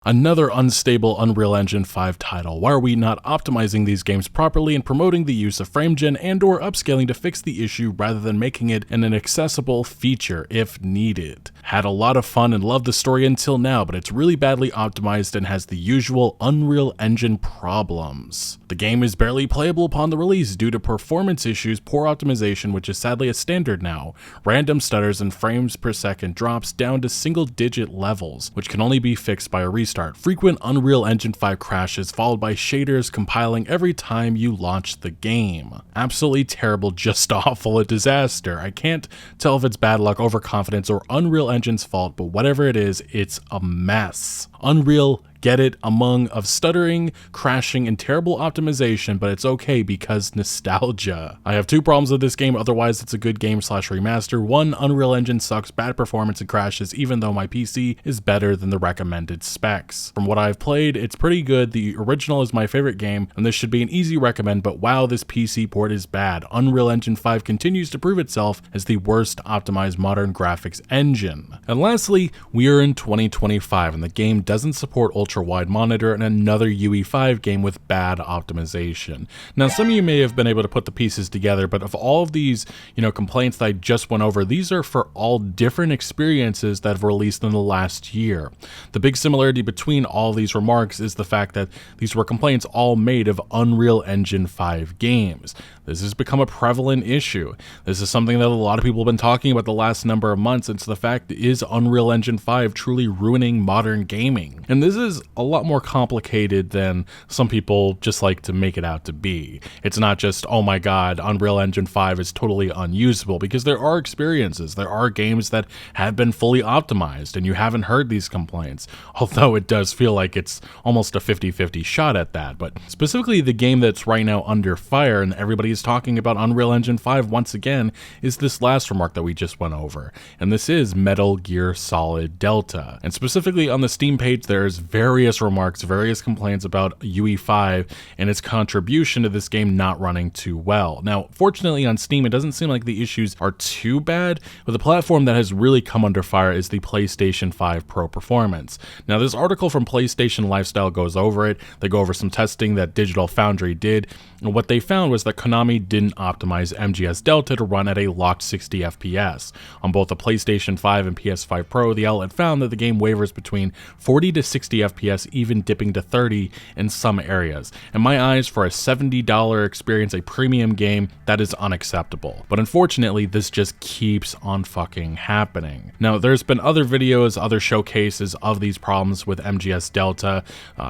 Another unstable Unreal Engine 5 title. Why are we not optimizing these games properly and promoting the use of FrameGen and or upscaling to fix the issue rather than making it an accessible feature if needed? Had a lot of fun and loved the story until now, but it's really badly optimized and has the usual Unreal Engine problems. The game is barely playable upon the release due to performance issues, poor optimization, which is sadly a standard now, random stutters, and frames per second drops down to single-digit levels, which can only be fixed by a restart. Frequent Unreal Engine 5 crashes followed by shaders compiling every time you launch the game. Absolutely terrible, just awful, a disaster. I can't tell if it's bad luck, overconfidence, or Unreal Engine's fault, but whatever it is, it's a mess. Unreal, get it, among of stuttering, crashing, and terrible optimization, but it's okay because nostalgia. I have two problems with this game, otherwise it's a good game slash remaster. One, Unreal Engine sucks, bad performance and crashes, even though my PC is better than the recommended specs. From what I've played, it's pretty good. The original is my favorite game, and this should be an easy recommend, but wow, this PC port is bad. Unreal Engine 5 continues to prove itself as the worst optimized modern graphics engine. And lastly, we are in 2025, and the game doesn't support ultra-wide monitor and another UE5 game with bad optimization. Now, some of you may have been able to put the pieces together, but of all of these, complaints that I just went over, these are for all different experiences that have released in the last year. The big similarity between all these remarks is the fact that these were complaints all made of Unreal Engine 5 games. This has become a prevalent issue. This is something that a lot of people have been talking about the last number of months. It's the fact, is Unreal Engine 5 truly ruining modern gaming? And this is a lot more complicated than some people just like to make it out to be. It's not just, oh my god, Unreal Engine 5 is totally unusable, because there are experiences, there are games that have been fully optimized, and you haven't heard these complaints, although it does feel like it's almost a 50-50 shot at that. But specifically the game that's right now under fire, and everybody's talking about Unreal Engine 5 once again, is this last remark that we just went over, and this is Metal Gear Solid Delta. And specifically on the Steam page, there's various remarks, various complaints about UE5 and its contribution to this game not running too well. Now, fortunately on Steam, it doesn't seem like the issues are too bad, but the platform that has really come under fire is the PlayStation 5 Pro performance. Now, this article from PlayStation Lifestyle goes over it. They go over some testing that Digital Foundry did, and what they found was that Konami didn't optimize MGS Delta to run at a locked 60 FPS. On both the PlayStation 5 and PS5 Pro, the outlet found that the game wavers between 40 to 60 FPS, even dipping to 30 in some areas. In my eyes, for a $70 experience, a premium game, that is unacceptable. But unfortunately, this just keeps on fucking happening. Now, there's been other videos, other showcases of these problems with MGS Delta.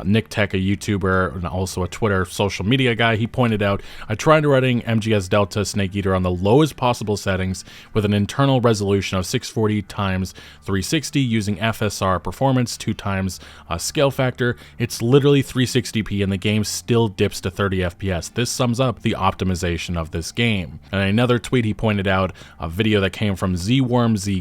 Nick Tech, a YouTuber, and also a Twitter social media guy, he pointed out, I tried running MGS Delta Snake Eater on the lowest possible settings with an internal resolution of 640 x 360 using FSR performance 2 times scale factor. It's literally 360p and the game still dips to 30 FPS. This sums up the optimization of this game. And another tweet, he pointed out a video that came from Z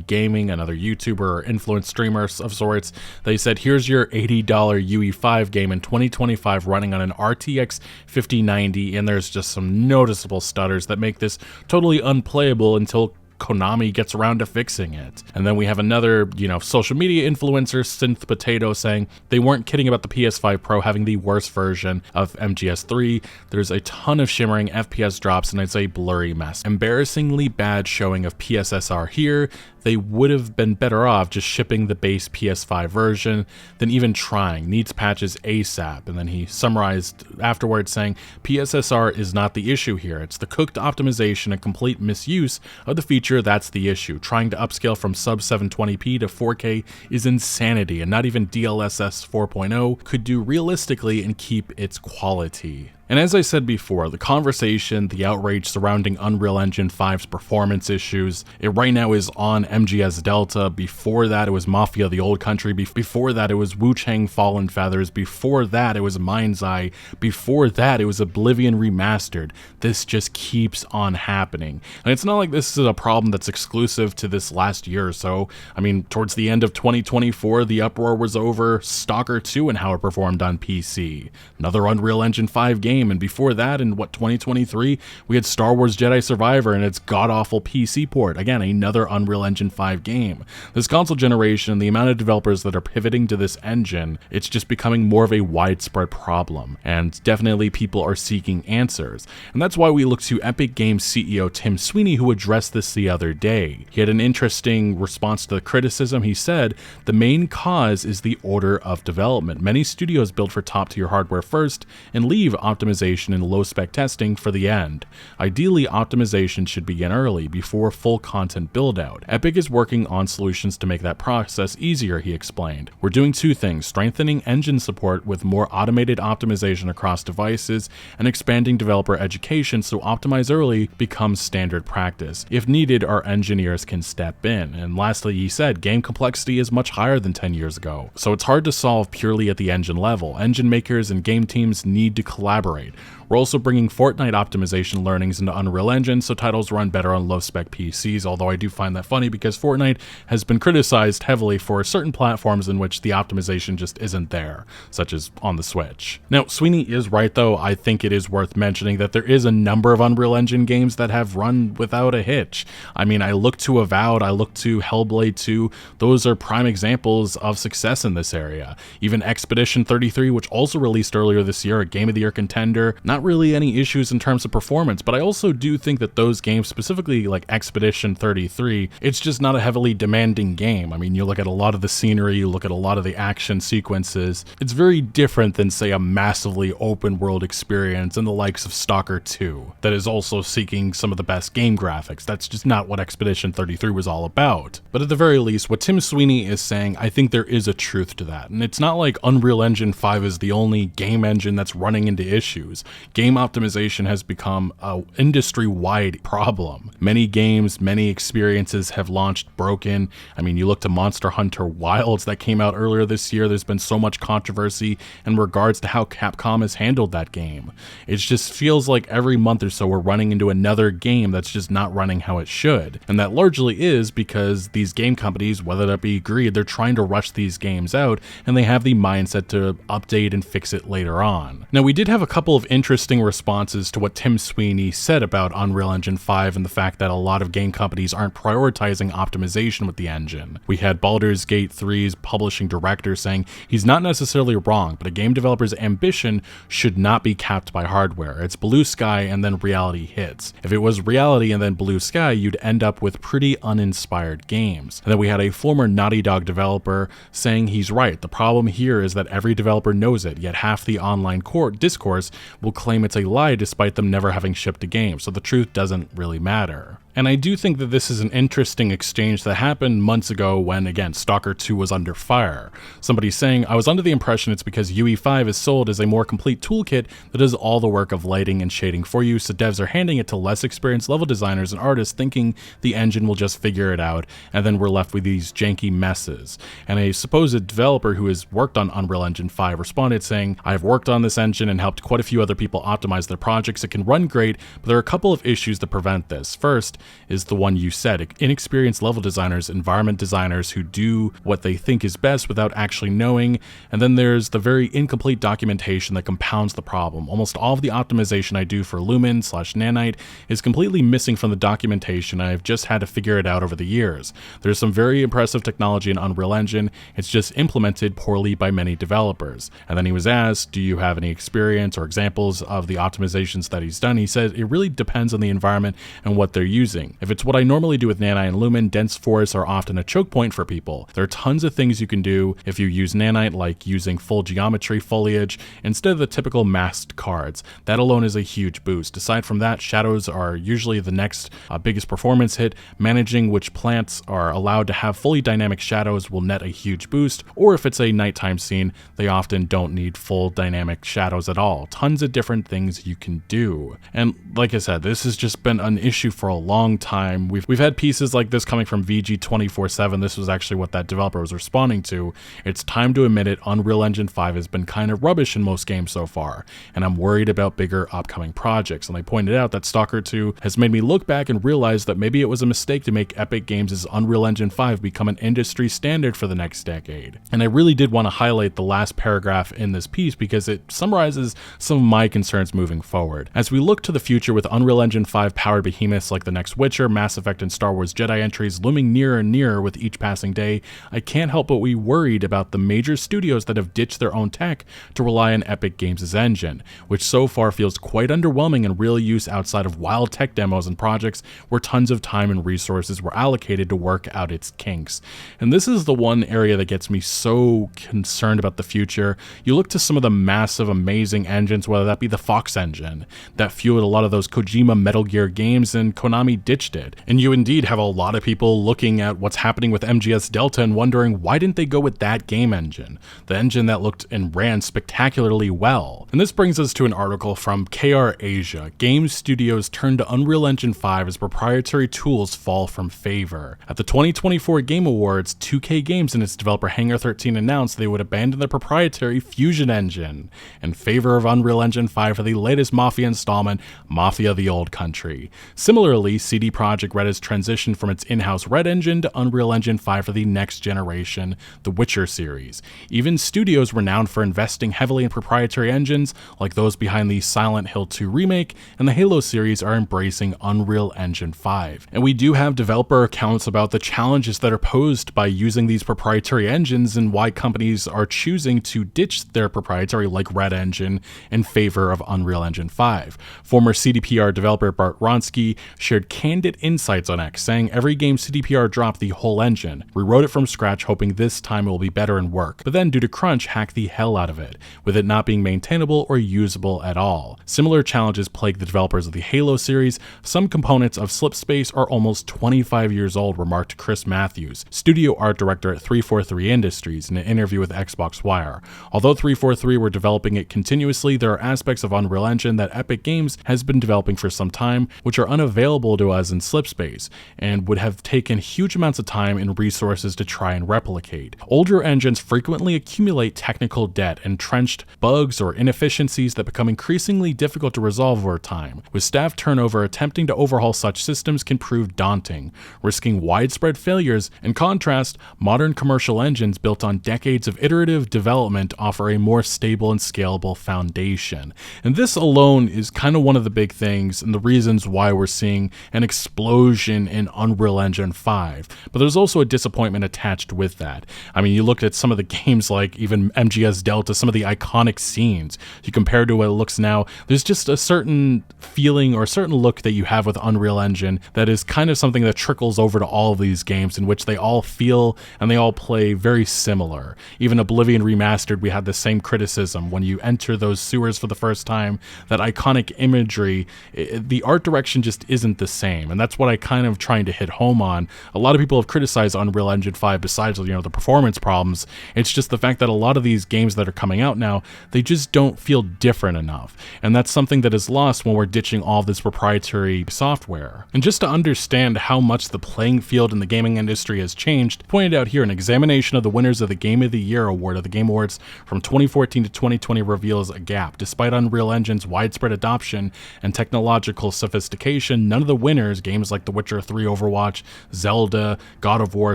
Gaming, another YouTuber or influence streamer of sorts. They said, here's your $80 UE5 game in 2025 running on an RTX 5090, and there's just some noticeable stutters that make this totally unplayable until Konami gets around to fixing it. And then we have another, social media influencer, Synth Potato, saying they weren't kidding about the PS5 Pro having the worst version of MGS3. There's a ton of shimmering FPS drops and it's a blurry mess. Embarrassingly bad showing of PSSR here. They would have been better off just shipping the base PS5 version than even trying. Needs patches ASAP. And then he summarized afterwards saying, PSSR is not the issue here. It's the cooked optimization and complete misuse of the feature that's the issue. Trying to upscale from sub 720p to 4K is insanity, and not even DLSS 4.0 could do realistically and keep its quality. And as I said before, the conversation, the outrage surrounding Unreal Engine 5's performance issues, it right now is on MGS Delta. Before that, it was Mafia the Old Country. Before that, it was Wu-Chang Fallen Feathers. Before that, it was Mind's Eye. Before that, it was Oblivion Remastered. This just keeps on happening. And it's not like this is a problem that's exclusive to this last year or so. I mean, towards the end of 2024, the uproar was over Stalker 2 and how it performed on PC. Another Unreal Engine 5 game game, and before that, in 2023, we had Star Wars Jedi Survivor and its god-awful PC port. Again, another Unreal Engine 5 game. This console generation, the amount of developers that are pivoting to this engine, it's just becoming more of a widespread problem, and definitely people are seeking answers. And that's why we look to Epic Games CEO Tim Sweeney, who addressed this the other day. He had an interesting response to the criticism. He said, "The main cause is the order of development. Many studios build for top-tier hardware first and leave optimization and low-spec testing for the end. Ideally, optimization should begin early, before full content build-out. Epic is working on solutions to make that process easier," he explained. "We're doing two things: strengthening engine support with more automated optimization across devices, and expanding developer education so optimize early becomes standard practice. If needed, our engineers can step in." And lastly, he said, "Game complexity is much higher than 10 years ago, so it's hard to solve purely at the engine level. Engine makers and game teams need to collaborate. We're also bringing Fortnite optimization learnings into Unreal Engine so titles run better on low-spec PCs, although I do find that funny because Fortnite has been criticized heavily for certain platforms in which the optimization just isn't there, such as on the Switch." Now, Sweeney is right though. I think it is worth mentioning that there is a number of Unreal Engine games that have run without a hitch. I mean, I look to Avowed, I look to Hellblade 2, those are prime examples of success in this area. Even Expedition 33, which also released earlier this year, a Game of the Year contender, not really any issues in terms of performance, but I also do think that those games, specifically like Expedition 33, it's just not a heavily demanding game. I mean, you look at a lot of the scenery, you look at a lot of the action sequences, it's very different than, say, a massively open world experience in the likes of Stalker 2, that is also seeking some of the best game graphics. That's just not what Expedition 33 was all about. But at the very least, what Tim Sweeney is saying, I think there is a truth to that. And it's not like Unreal Engine 5 is the only game engine that's running into issues. Game optimization has become an industry-wide problem. Many games, many experiences have launched broken. I mean, you look to Monster Hunter Wilds that came out earlier this year. There's been so much controversy in regards to how Capcom has handled that game. It just feels like every month or so we're running into another game that's just not running how it should. And that largely is because these game companies, whether that be greed, they're trying to rush these games out, and they have the mindset to update and fix it later on. Now, we did have a couple of interesting responses to what Tim Sweeney said about Unreal Engine 5 and the fact that a lot of game companies aren't prioritizing optimization with the engine. We had Baldur's Gate 3's publishing director saying he's not necessarily wrong, but a game developer's ambition should not be capped by hardware. It's blue sky and then reality hits. If it was reality and then blue sky, you'd end up with pretty uninspired games. And then we had a former Naughty Dog developer saying he's right. The problem here is that every developer knows it, yet half the online discourse will claim it's a lie despite them never having shipped a game, so the truth doesn't really matter. And I do think that this is an interesting exchange that happened months ago when, again, Stalker 2 was under fire. Somebody saying, "I was under the impression it's because UE5 is sold as a more complete toolkit that does all the work of lighting and shading for you, so devs are handing it to less experienced level designers and artists thinking the engine will just figure it out, and then we're left with these janky messes." And a supposed developer who has worked on Unreal Engine 5 responded saying, "I've worked on this engine and helped quite a few other people optimize their projects. It can run great, but there are a couple of issues that prevent this. First is the one you said, inexperienced level designers, environment designers who do what they think is best without actually knowing, and then there's the very incomplete documentation that compounds the problem. Almost all of the optimization I do for Lumen/Nanite is completely missing from the documentation. I've just had to figure it out over the years. There's some very impressive technology in Unreal Engine, it's just implemented poorly by many developers." And then he was asked, do you have any experience or examples of the optimizations that he's done? He said, "It really depends on the environment and what they're using. If it's what I normally do with Nanite and Lumen, dense forests are often a choke point for people. There are tons of things you can do if you use Nanite, like using full geometry foliage instead of the typical masked cards. That alone is a huge boost. Aside from that, shadows are usually the next biggest performance hit. Managing which plants are allowed to have fully dynamic shadows will net a huge boost, or if it's a nighttime scene, they often don't need full dynamic shadows at all. Tons of different things you can do." And like I said, this has just been an issue for a long long time. We've had pieces like this coming from VG247. This was actually what that developer was responding to. It's time to admit it, Unreal Engine 5 has been kind of rubbish in most games so far, and I'm worried about bigger upcoming projects. And they pointed out that Stalker 2 has made me look back and realize that maybe it was a mistake to make Epic Games' Unreal Engine 5 become an industry standard for the next decade. And I really did want to highlight the last paragraph in this piece because it summarizes some of my concerns moving forward. As we look to the future with Unreal Engine 5 powered behemoths like the next Witcher, Mass Effect, and Star Wars Jedi entries looming nearer and nearer with each passing day, I can't help but be worried about the major studios that have ditched their own tech to rely on Epic Games' engine, which so far feels quite underwhelming in real use outside of wild tech demos and projects where tons of time and resources were allocated to work out its kinks. And this is the one area that gets me so concerned about the future. You look to some of the massive, amazing engines, whether that be the Fox engine, that fueled a lot of those Kojima Metal Gear games, and Konami ditched it. And you indeed have a lot of people looking at what's happening with MGS Delta and wondering why didn't they go with that game engine, the engine that looked and ran spectacularly well. And this brings us to an article from KR Asia. Game studios turn to Unreal Engine 5 as proprietary tools fall from favor. At the 2024 Game Awards, 2K Games and its developer Hangar 13 announced they would abandon their proprietary Fusion engine in favor of Unreal Engine 5 for the latest Mafia installment, Mafia: The Old Country. Similarly, CD Projekt Red has transitioned from its in-house Red engine to Unreal Engine 5 for the next generation, The Witcher series. Even studios renowned for investing heavily in proprietary engines, like those behind the Silent Hill 2 remake and the Halo series, are embracing Unreal Engine 5. And we do have developer accounts about the challenges that are posed by using these proprietary engines and why companies are choosing to ditch their proprietary like Red Engine in favor of Unreal Engine 5. Former CDPR developer Bart Ronsky shared candid insights on X, saying every game CDPR dropped the whole engine. We wrote it from scratch hoping this time it will be better and work, but then due to crunch hacked the hell out of it, with it not being maintainable or usable at all. Similar challenges plague the developers of the Halo series. Some components of Slipspace are almost 25 years old, remarked Chris Matthews, studio art director at 343 Industries, in an interview with Xbox Wire. Although 343 were developing it continuously, there are aspects of Unreal Engine that Epic Games has been developing for some time, which are unavailable to us in Slipspace, and would have taken huge amounts of time and resources to try and replicate. Older engines frequently accumulate technical debt, entrenched bugs or inefficiencies that become increasingly difficult to resolve over time. With staff turnover, attempting to overhaul such systems can prove daunting, risking widespread failures. In contrast, modern commercial engines built on decades of iterative development offer a more stable and scalable foundation. And this alone is kind of one of the big things and the reasons why we're seeing an explosion in Unreal Engine 5. But there's also a disappointment attached with that. I mean, you look at some of the games like even MGS Delta, some of the iconic scenes, you compare to what it looks now, there's just a certain feeling or a certain look that you have with Unreal Engine that is kind of something that trickles over to all of these games, in which they all feel and they all play very similar. Even Oblivion Remastered, we had the same criticism. When you enter those sewers for the first time, that iconic imagery, the art direction just isn't the same, and that's what I kind of trying to hit home on. A lot of people have criticized Unreal Engine 5 besides, the performance problems. It's just the fact that a lot of these games that are coming out now, they just don't feel different enough, and that's something that is lost when we're ditching all this proprietary software. And just to understand how much the playing field in the gaming industry has changed, pointed out here, an examination of the winners of the Game of the Year award of the Game Awards from 2014 to 2020 reveals a gap. Despite Unreal Engine's widespread adoption and technological sophistication, none of the winners, games like The Witcher 3, Overwatch, Zelda, God of War,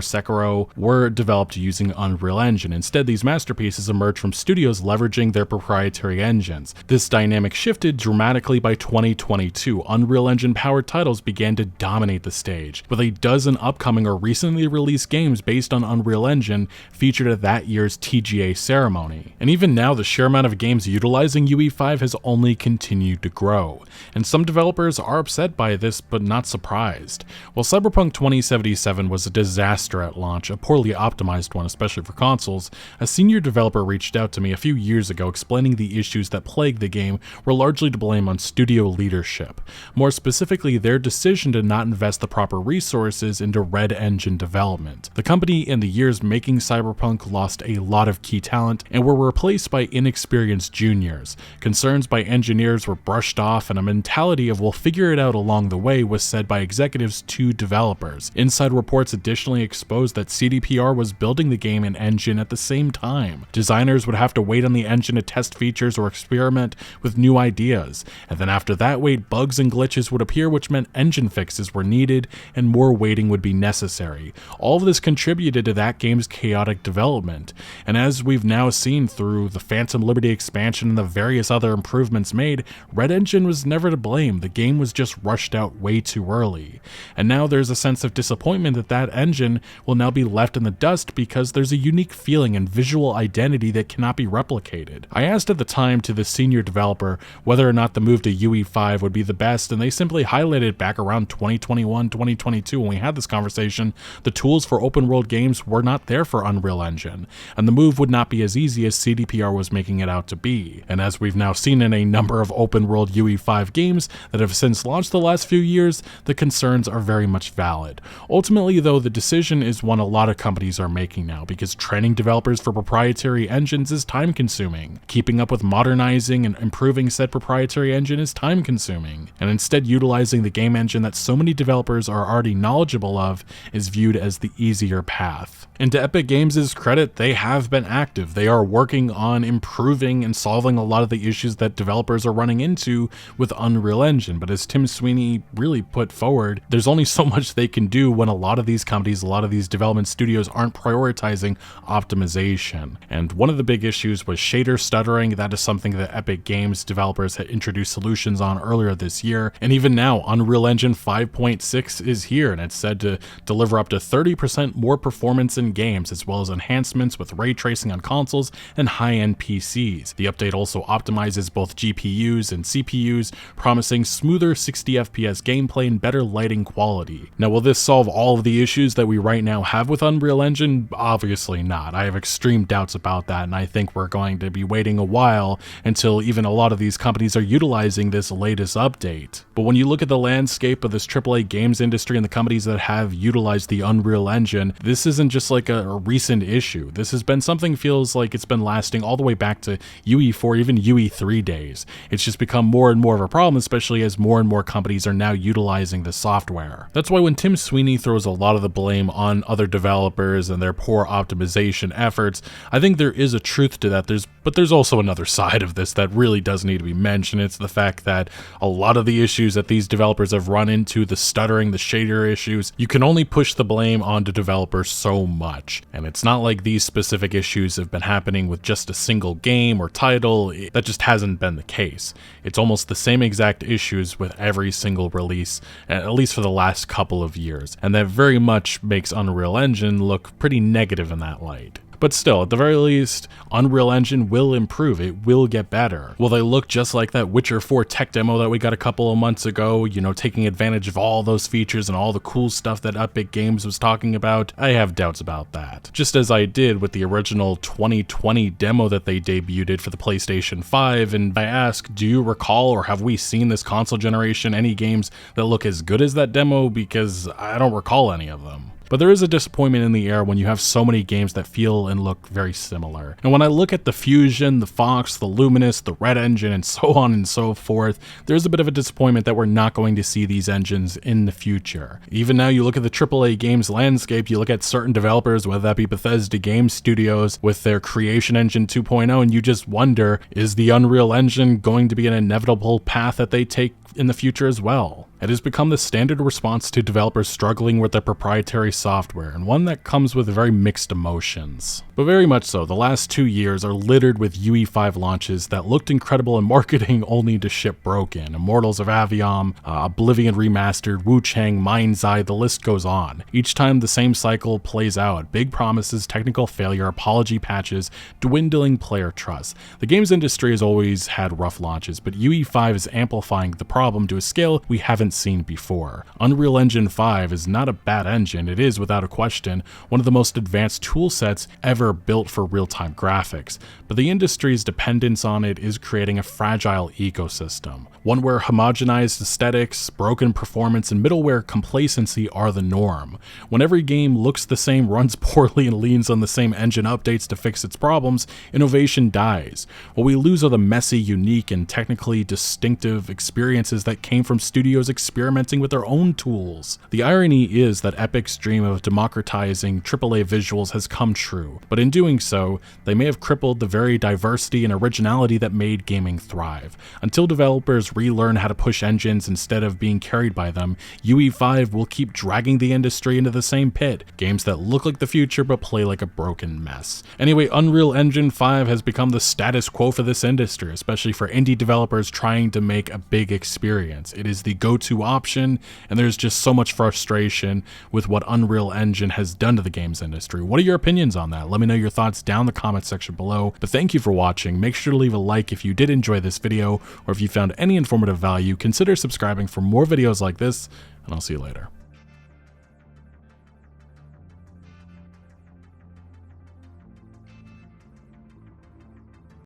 Sekiro, were developed using Unreal Engine. Instead, these masterpieces emerged from studios leveraging their proprietary engines. This dynamic shifted dramatically by 2022. Unreal Engine-powered titles began to dominate the stage, with a dozen upcoming or recently released games based on Unreal Engine featured at that year's TGA ceremony. And even now, the sheer amount of games utilizing UE5 has only continued to grow, and some developers are upset by this but not surprised. While Cyberpunk 2077 was a disaster at launch, a poorly optimized one especially for consoles, a senior developer reached out to me a few years ago explaining the issues that plagued the game were largely to blame on studio leadership. More specifically, their decision to not invest the proper resources into Red Engine development. The company, in the years making Cyberpunk, lost a lot of key talent and were replaced by inexperienced juniors. Concerns by engineers were brushed off, and a mentality of "we'll figure it out along the way" was said by executives to developers. Inside reports additionally exposed that CDPR was building the game and engine at the same time. Designers would have to wait on the engine to test features or experiment with new ideas, and then after that wait, bugs and glitches would appear, which meant engine fixes were needed and more waiting would be necessary. All of this contributed to that game's chaotic development, and as we've now seen through the Phantom Liberty expansion and the various other improvements made, Red Engine was never to blame. The game was just rushed out way too early. And now there's a sense of disappointment that that engine will now be left in the dust because there's a unique feeling and visual identity that cannot be replicated. I asked at the time to the senior developer whether or not the move to UE5 would be the best, and they simply highlighted back around 2021, 2022 when we had this conversation, the tools for open world games were not there for Unreal Engine, and the move would not be as easy as CDPR was making it out to be. And as we've now seen in a number of open world UE5 games that have since launched the last few years, the concerns are very much valid. Ultimately though, the decision is one a lot of companies are making now, because training developers for proprietary engines is time consuming. Keeping up with modernizing and improving said proprietary engine is time consuming, and instead utilizing the game engine that so many developers are already knowledgeable of is viewed as the easier path. And to Epic Games' credit, they have been active. They are working on improving and solving a lot of the issues that developers are running into with Unreal Engine, but as Tim Sweeney really put forward, there's only so much they can do when a lot of these companies, a lot of these development studios aren't prioritizing optimization. And one of the big issues was shader stuttering. That is something that Epic Games developers had introduced solutions on earlier this year, and even now Unreal Engine 5.6 is here, and it's said to deliver up to 30% more performance in games, as well as enhancements with ray tracing on consoles and high-end PCs. The update also optimizes both GPUs and CPUs, promising smoother 60 FPS gameplay and better lighting quality. Now, will this solve all of the issues that we right now have with Unreal Engine? Obviously not. I have extreme doubts about that, and I think we're going to be waiting a while until even a lot of these companies are utilizing this latest update. But when you look at the landscape of this AAA games industry and the companies that have utilized the Unreal Engine, this isn't just like a recent issue. This has been something feels like it's been lasting all the way back to UE4, even UE3 days. It's just become more and more of a problem, especially as more and more companies are now utilizing the software. That's why when Tim Sweeney throws a lot of the blame on other developers and their poor optimization efforts, I think there is a truth to that. But there's also another side of this that really does need to be mentioned. It's the fact that a lot of the issues that these developers have run into, the stuttering, the shader issues, you can only push the blame onto developers so much. And it's not like these specific issues have been happening with just a single game or title. That just hasn't been the case. It's almost the same exact issues with every single release, at least for the last couple of years. And that very much makes Unreal Engine look pretty negative in that light. But still, at the very least, Unreal Engine will improve. It will get better. Will they look just like that Witcher 4 tech demo that we got a couple of months ago, you know, taking advantage of all those features and all the cool stuff that Epic Games was talking about? I have doubts about that. Just as I did with the original 2020 demo that they debuted for the PlayStation 5, and I ask, do you recall or have we seen this console generation any games that look as good as that demo? Because I don't recall any of them. But there is a disappointment in the air when you have so many games that feel and look very similar. And when I look at the Fusion, the Fox, the Luminous, the Red Engine, and so on and so forth, there's a bit of a disappointment that we're not going to see these engines in the future. Even now, you look at the AAA games landscape, you look at certain developers, whether that be Bethesda Game Studios with their Creation Engine 2.0, and you just wonder, is the Unreal Engine going to be an inevitable path that they take in the future as well? It has become the standard response to developers struggling with their proprietary software, and one that comes with very mixed emotions. But very much so, the last 2 years are littered with UE5 launches that looked incredible in marketing only to ship broken. Immortals of Avium, Oblivion Remastered, Wu Chang, Mind's Eye, the list goes on. Each time the same cycle plays out: big promises, technical failure, apology patches, dwindling player trust. The games industry has always had rough launches, but UE5 is amplifying the problem to a scale we haven't seen before. Unreal Engine 5 is not a bad engine. It is, without a question, one of the most advanced tool sets ever built for real-time graphics, but the industry's dependence on it is creating a fragile ecosystem, one where homogenized aesthetics, broken performance, and middleware complacency are the norm. When every game looks the same, runs poorly, and leans on the same engine updates to fix its problems, innovation dies. What we lose are the messy, unique, and technically distinctive experiences successes that came from studios experimenting with their own tools. The irony is that Epic's dream of democratizing AAA visuals has come true, but in doing so, they may have crippled the very diversity and originality that made gaming thrive. Until developers relearn how to push engines instead of being carried by them, UE5 will keep dragging the industry into the same pit, games that look like the future but play like a broken mess. Anyway, Unreal Engine 5 has become the status quo for this industry, especially for indie developers trying to make a big experience. It is the go-to option, and there's just so much frustration with what Unreal Engine has done to the games industry. What are your opinions on that? Let me know your thoughts down in the comment section below. But thank you for watching. Make sure to leave a like if you did enjoy this video, or if you found any informative value, consider subscribing for more videos like this, and I'll see you later.